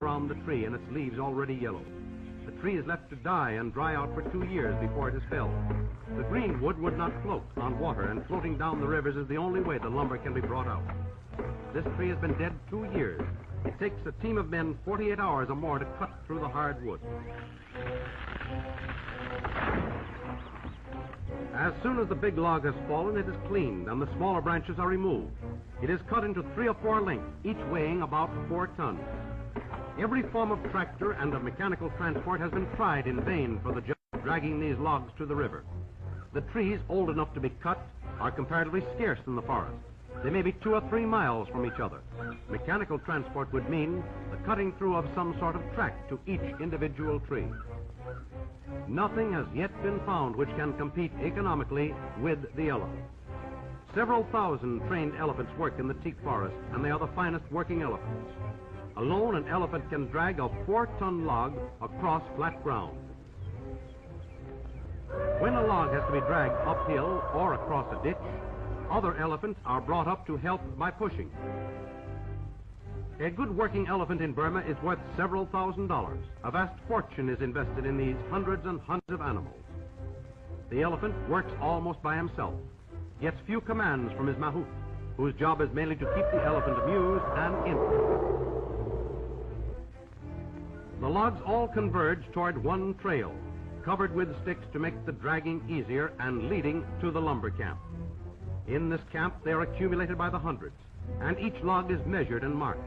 around the tree and its leaves already yellow. The tree is left to die and dry out for 2 years before it is felled. The green wood would not float on water, and floating down the rivers is the only way the lumber can be brought out. This tree has been dead 2 years. It takes a team of men 48 hours or more to cut through the hard wood. As soon as the big log has fallen, it is cleaned and the smaller branches are removed. It is cut into 3 or 4 lengths, each weighing about 4 tons. Every form of tractor and of mechanical transport has been tried in vain for the job of dragging these logs to the river. The trees old enough to be cut are comparatively scarce in the forest. They may be 2 or 3 miles from each other. Mechanical transport would mean the cutting through of some sort of track to each individual tree. Nothing has yet been found which can compete economically with the elephant. Several thousand trained elephants work in the teak forest, and they are the finest working elephants. Alone, an elephant can drag a 4-ton log across flat ground. When a log has to be dragged uphill or across a ditch, other elephants are brought up to help by pushing. A good working elephant in Burma is worth several $1,000s. A vast fortune is invested in these hundreds and hundreds of animals. The elephant works almost by himself, gets few commands from his mahout, whose job is mainly to keep the elephant amused and interested. The logs all converge toward one trail, covered with sticks to make the dragging easier and leading to the lumber camp. In this camp, they are accumulated by the hundreds, and each log is measured and marked.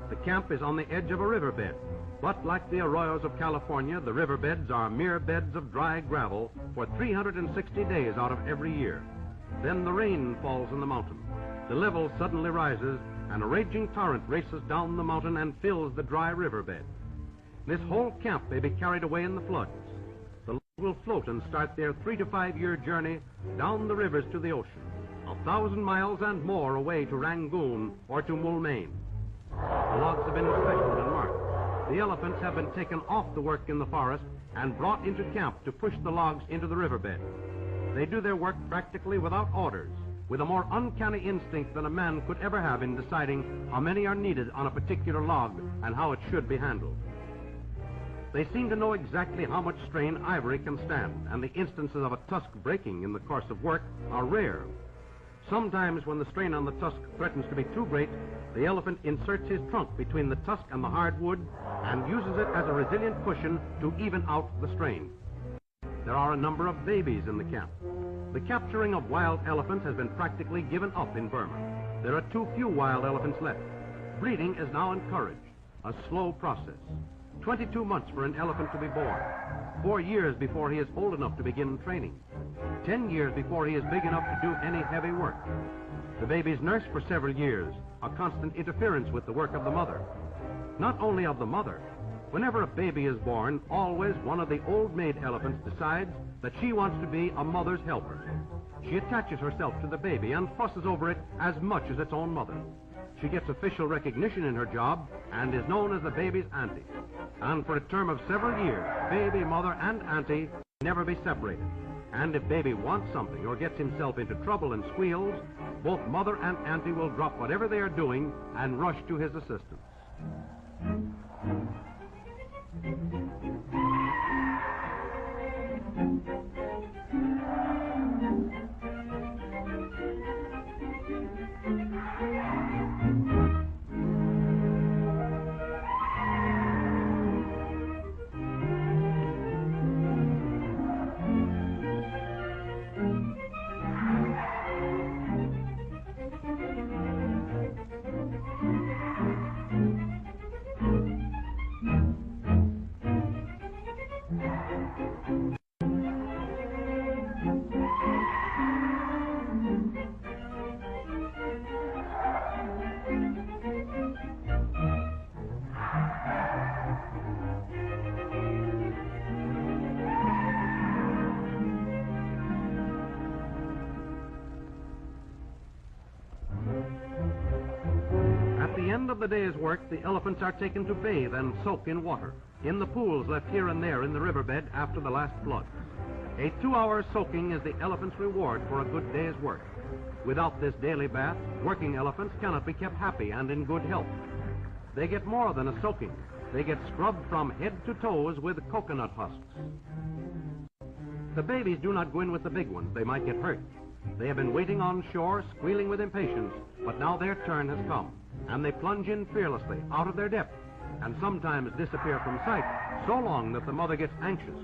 The camp is on the edge of a riverbed, but like the arroyos of California, the riverbeds are mere beds of dry gravel for 360 days out of every year. Then the rain falls in the mountain. The level suddenly rises, and a raging torrent races down the mountain and fills the dry riverbed. This whole camp may be carried away in the floods. The logs will float and start their 3 to 5 year journey down the rivers to the ocean, 1,000 miles and more away to Rangoon or to Moulmein. The logs have been inspected and marked. The elephants have been taken off the work in the forest and brought into camp to push the logs into the riverbed. They do their work practically without orders, with a more uncanny instinct than a man could ever have in deciding how many are needed on a particular log and how it should be handled. They seem to know exactly how much strain ivory can stand, and the instances of a tusk breaking in the course of work are rare. Sometimes when the strain on the tusk threatens to be too great, the elephant inserts his trunk between the tusk and the hard wood and uses it as a resilient cushion to even out the strain. There are a number of babies in the camp. The capturing of wild elephants has been practically given up in Burma. There are too few wild elephants left. Breeding is now encouraged, a slow process. 22 months for an elephant to be born, 4 years before he is old enough to begin training, 10 years before he is big enough to do any heavy work. The baby is nursed for several years, a constant interference with the work of the mother. Not only of the mother. Whenever a baby is born, always one of the old maid elephants decides that she wants to be a mother's helper. She attaches herself to the baby and fusses over it as much as its own mother. She gets official recognition in her job and is known as the baby's auntie. And for a term of several years, baby, mother, and auntie never be separated. And if baby wants something or gets himself into trouble and squeals, both mother and auntie will drop whatever they are doing and rush to his assistance. At the end of the day's work, the elephants are taken to bathe and soak in water, in the pools left here and there in the riverbed after the last flood. A 2-hour soaking is the elephant's reward for a good day's work. Without this daily bath, working elephants cannot be kept happy and in good health. They get more than a soaking. They get scrubbed from head to toes with coconut husks. The babies do not go in with the big ones. They might get hurt. They have been waiting on shore, squealing with impatience, but now their turn has come, and they plunge in fearlessly, out of their depth, and sometimes disappear from sight so long that the mother gets anxious.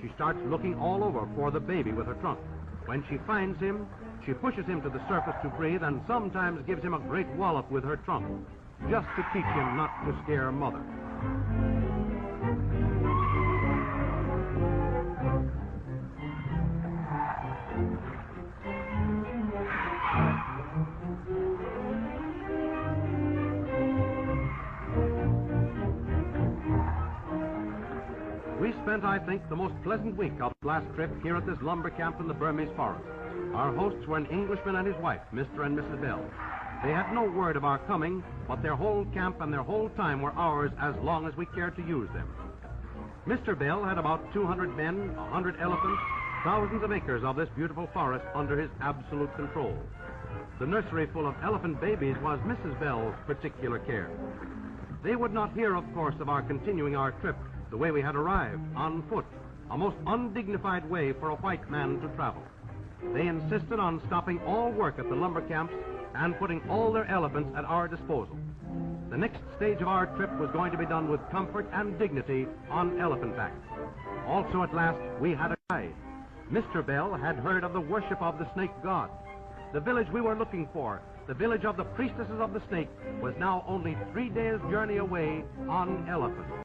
She starts looking all over for the baby with her trunk. When she finds him, she pushes him to the surface to breathe and sometimes gives him a great wallop with her trunk, just to teach him not to scare mother. We spent, I think, the most pleasant week of the last trip here at this lumber camp in the Burmese forest. Our hosts were an Englishman and his wife, Mr. and Mrs. Bell. They had no word of our coming, but their whole camp and their whole time were ours as long as we cared to use them. Mr. Bell had about 200 men, 100 elephants, thousands of acres of this beautiful forest under his absolute control. The nursery full of elephant babies was Mrs. Bell's particular care. They would not hear, of course, of our continuing our trip the way we had arrived, on foot, a most undignified way for a white man to travel. They insisted on stopping all work at the lumber camps and putting all their elephants at our disposal. The next stage of our trip was going to be done with comfort and dignity on elephant back. Also, at last, we had a guide. Mr. Bell had heard of the worship of the snake god. The village we were looking for, the village of the priestesses of the snake, was now only 3 days' journey away on elephants.